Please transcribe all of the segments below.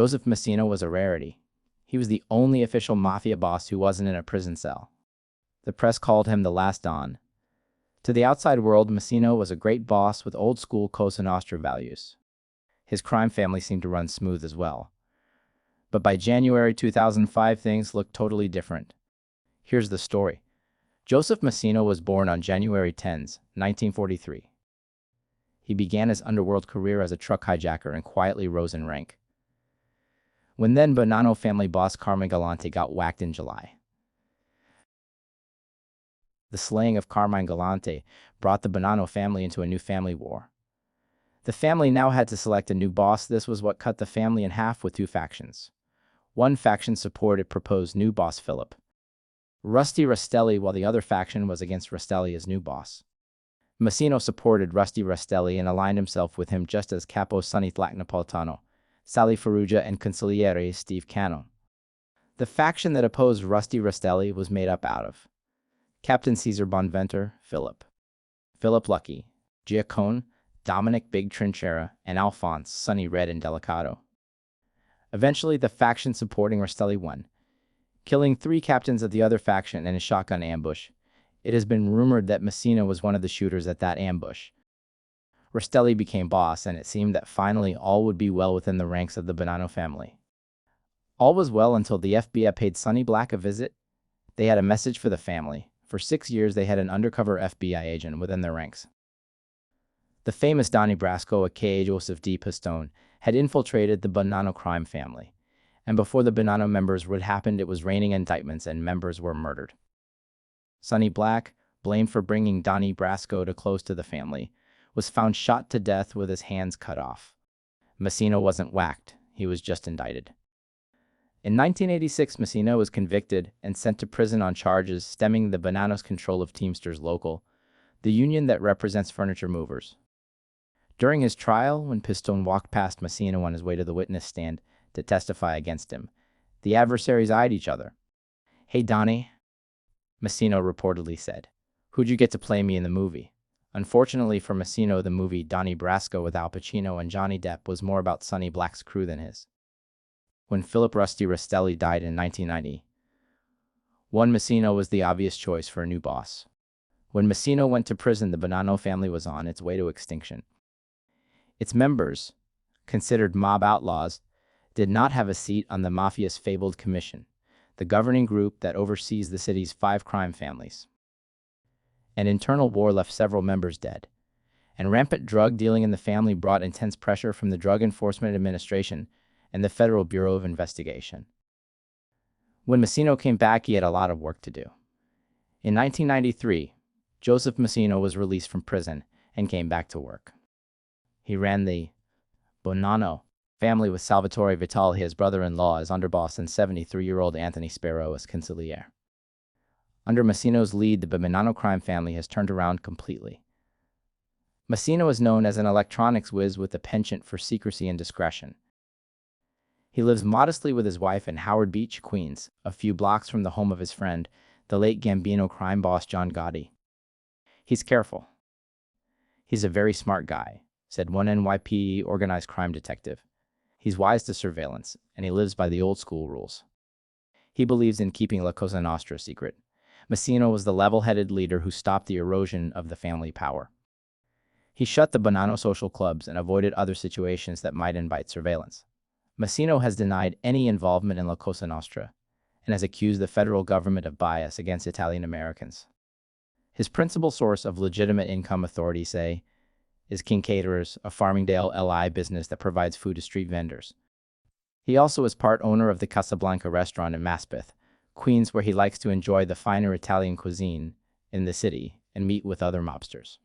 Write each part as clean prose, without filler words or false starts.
Joseph Massino was a rarity. He was the only official mafia boss who wasn't in a prison cell. The press called him the last Don. To the outside world, Massino was a great boss with old-school Cosa Nostra values. His crime family seemed to run smooth as well. But by January 2005, things looked totally different. Here's the story. Joseph Massino was born on January 10, 1943. He began his underworld career as a truck hijacker and quietly rose in rank. When then Bonanno family boss Carmine Galante got whacked in July. The slaying of Carmine Galante brought the Bonanno family into a new family war. The family now had to select a new boss. This was what cut the family in half with two factions. One faction supported proposed new boss Philip Rusty Rastelli, while the other faction was against Rastelli as new boss. Massino supported Rusty Rastelli and aligned himself with him, just as Capo Sonny Napolitano, Sally Ferrugia, and Consigliere Steve Cano. The faction that opposed Rusty Rastelli was made up out of Captain Caesar Bonventre, Philip Lucky, Giacone, Dominic Big Trinchera, and Alphonse Sonny Red and Delicato. Eventually, the faction supporting Rastelli won, killing 3 captains of the other faction in a shotgun ambush. It has been rumored that Massino was one of the shooters at that ambush. Rastelli became boss, and it seemed that finally all would be well within the ranks of the Bonanno family. All was well until the FBI paid Sonny Black a visit. They had a message for the family. For 6 years, they had an undercover FBI agent within their ranks. The famous Donnie Brasco, aka Joseph D. Pistone, had infiltrated the Bonanno crime family. And before the Bonanno members what happened, it was raining indictments and members were murdered. Sonny Black, blamed for bringing Donnie Brasco too close to the family, was found shot to death with his hands cut off. Massino wasn't whacked, he was just indicted. In 1986, Massino was convicted and sent to prison on charges stemming the Bonanno's control of Teamsters Local, the union that represents furniture movers. During his trial, when Pistone walked past Massino on his way to the witness stand to testify against him, the adversaries eyed each other. "Hey, Donnie," Massino reportedly said, "who'd you get to play me in the movie?" Unfortunately for Massino, the movie Donnie Brasco with Al Pacino and Johnny Depp was more about Sonny Black's crew than his. When Philip Rusty Rastelli died in 1990, Massino was the obvious choice for a new boss. When Massino went to prison, the Bonanno family was on its way to extinction. Its members, considered mob outlaws, did not have a seat on the mafia's fabled commission, the governing group that oversees the city's 5 crime families. An internal war left several members dead, and rampant drug dealing in the family brought intense pressure from the Drug Enforcement Administration and the Federal Bureau of Investigation. When Massino came back, he had a lot of work to do. In 1993, Joseph Massino was released from prison and came back to work. He ran the Bonanno family with Salvatore Vitale, his brother-in-law, as underboss, and 73-year-old Anthony Sparrow as consigliere. Under Massino's lead, the Bonanno crime family has turned around completely. Massino is known as an electronics whiz with a penchant for secrecy and discretion. He lives modestly with his wife in Howard Beach, Queens, a few blocks from the home of his friend, the late Gambino crime boss John Gotti. He's careful. "He's a very smart guy," said one NYPD organized crime detective. "He's wise to surveillance, and he lives by the old-school rules. He believes in keeping La Cosa Nostra secret." Massino was the level-headed leader who stopped the erosion of the family power. He shut the Bonanno social clubs and avoided other situations that might invite surveillance. Massino has denied any involvement in La Cosa Nostra and has accused the federal government of bias against Italian Americans. His principal source of legitimate income, authorities say, is King Caterers, a Farmingdale, LI business that provides food to street vendors. He also is part owner of the Casablanca restaurant in Maspeth, Queens, where he likes to enjoy the finer Italian cuisine in the city and meet with other mobsters.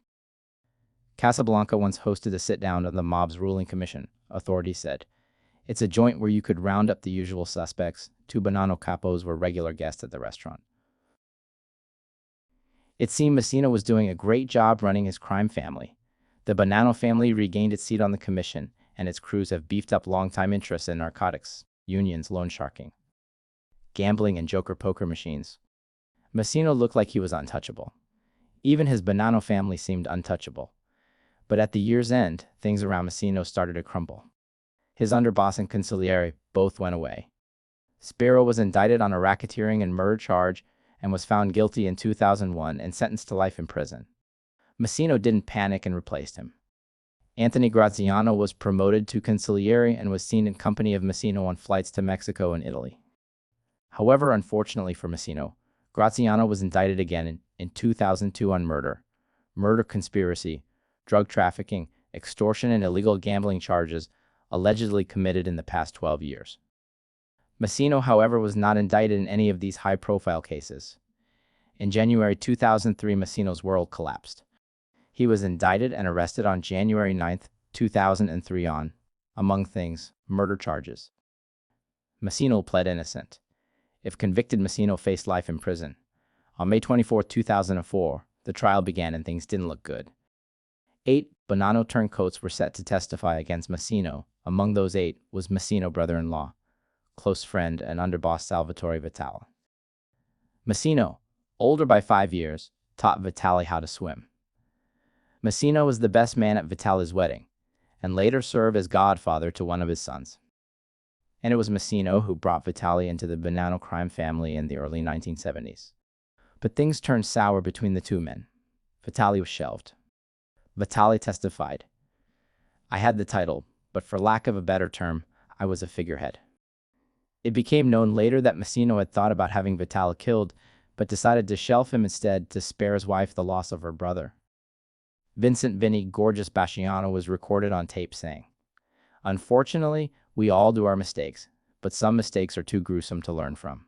Casablanca once hosted a sit-down of the mob's ruling commission, authorities said. It's a joint where you could round up the usual suspects. 2 Bonanno capos were regular guests at the restaurant. It seemed Massino was doing a great job running his crime family. The Bonanno family regained its seat on the commission, and its crews have beefed up longtime interests in narcotics, unions, loan sharking, gambling, and joker poker machines. Massino looked like he was untouchable. Even his Bonanno family seemed untouchable. But at the year's end, things around Massino started to crumble. His underboss and consigliere both went away. Spiro was indicted on a racketeering and murder charge and was found guilty in 2001 and sentenced to life in prison. Massino didn't panic and replaced him. Anthony Graziano was promoted to consigliere and was seen in company of Massino on flights to Mexico and Italy. However, unfortunately for Massino, Graziano was indicted again in 2002 on murder conspiracy, drug trafficking, extortion, and illegal gambling charges allegedly committed in the past 12 years. Massino, however, was not indicted in any of these high-profile cases. In January 2003, Massino's world collapsed. He was indicted and arrested on January 9, 2003 on, among things, murder charges. Massino pled innocent. If convicted, Massino faced life in prison. On May 24, 2004, the trial began and things didn't look good. 8 Bonanno turncoats were set to testify against Massino. Among those 8 was Massino brother-in-law, close friend, and underboss Salvatore Vitale. Massino, older by 5 years, taught Vitale how to swim. Massino was the best man at Vitale's wedding, and later served as godfather to one of his sons. And it was Massino who brought Vitale into the Bonanno crime family in the early 1970s. But things turned sour between the two men. Vitale was shelved. Vitale testified, "I had the title, but for lack of a better term, I was a figurehead." It became known later that Massino had thought about having Vitale killed, but decided to shelf him instead to spare his wife the loss of her brother. Vincent Vinny Gorgeous Basciano was recorded on tape saying, "Unfortunately, we all do our mistakes, but some mistakes are too gruesome to learn from."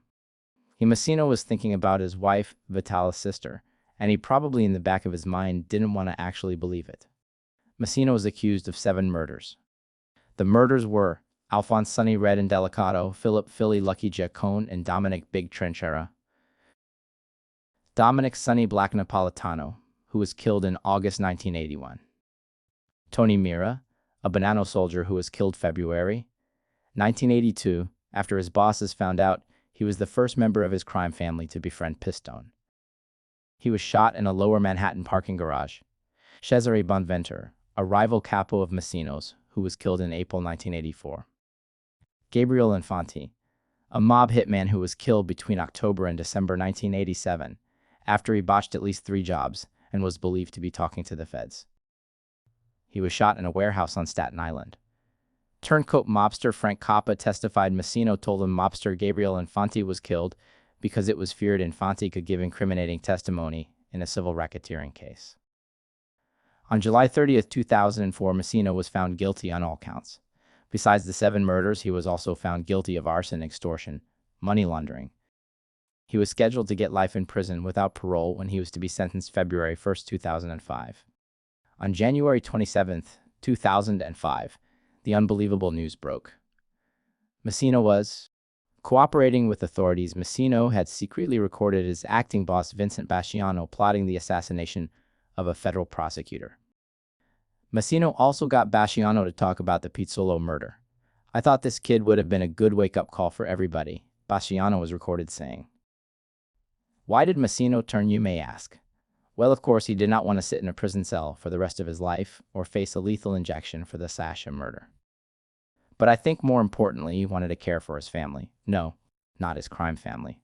Massino was thinking about his wife, Vitale's sister, and he probably in the back of his mind didn't want to actually believe it. Massino was accused of 7 murders. The murders were Alphonse Sonny Red and Delicato, Philip Philly Lucky Giacone, and Dominic Big Trinchera. Dominic Sonny Black Napolitano, who was killed in August 1981. Tony Mira, a Bonanno soldier who was killed February 1982 after his bosses found out he was the first member of his crime family to befriend Pistone. He was shot in a lower Manhattan parking garage. Cesare Bonventure, a rival capo of Massino's, who was killed in April 1984. Gabriel Infante, a mob hitman who was killed between October and December 1987 after he botched at least 3 jobs and was believed to be talking to the feds. He was shot in a warehouse on Staten Island. Turncoat mobster Frank Coppa testified Massino told him mobster Gabriel Infante was killed because it was feared Infante could give incriminating testimony in a civil racketeering case. On July 30, 2004, Massino was found guilty on all counts. Besides the 7 murders, he was also found guilty of arson, extortion, money laundering. He was scheduled to get life in prison without parole when he was to be sentenced February 1, 2005. On January 27, 2005, the unbelievable news broke. Massino was cooperating with authorities. Massino had secretly recorded his acting boss Vincent Basciano plotting the assassination of a federal prosecutor. Massino also got Basciano to talk about the Pizzolo murder. "I thought this kid would have been a good wake-up call for everybody," Basciano was recorded saying. Why did Massino turn, you may ask? Well, of course, he did not want to sit in a prison cell for the rest of his life or face a lethal injection for the Sasha murder. But I think more importantly, he wanted to care for his family. No, not his crime family.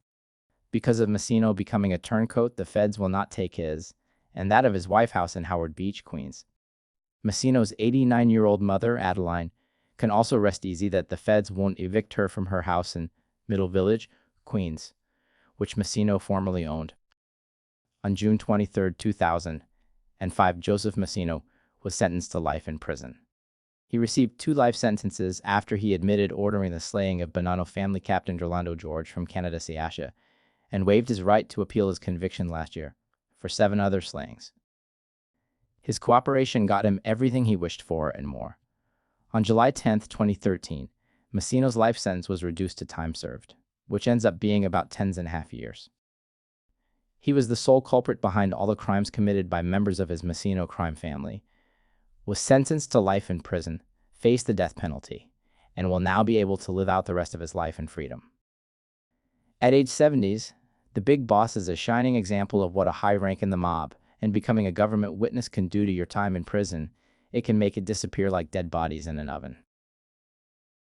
Because of Massino becoming a turncoat, the feds will not take his and that of his wife house in Howard Beach, Queens. Massino's 89-year-old mother, Adeline, can also rest easy that the feds won't evict her from her house in Middle Village, Queens, which Massino formerly owned. On June 23, 2005, Joseph Massino was sentenced to life in prison. He received 2 life sentences after he admitted ordering the slaying of Bonanno family captain Gerlando George from Canada Siasha and waived his right to appeal his conviction last year for 7 other slayings. His cooperation got him everything he wished for and more. On July 10, 2013, Massino's life sentence was reduced to time served, which ends up being about 10.5 years. He was the sole culprit behind all the crimes committed by members of his Massino crime family, was sentenced to life in prison, faced the death penalty, and will now be able to live out the rest of his life in freedom. At age 70, the big boss is a shining example of what a high rank in the mob and becoming a government witness can do to your time in prison. It can make it disappear like dead bodies in an oven.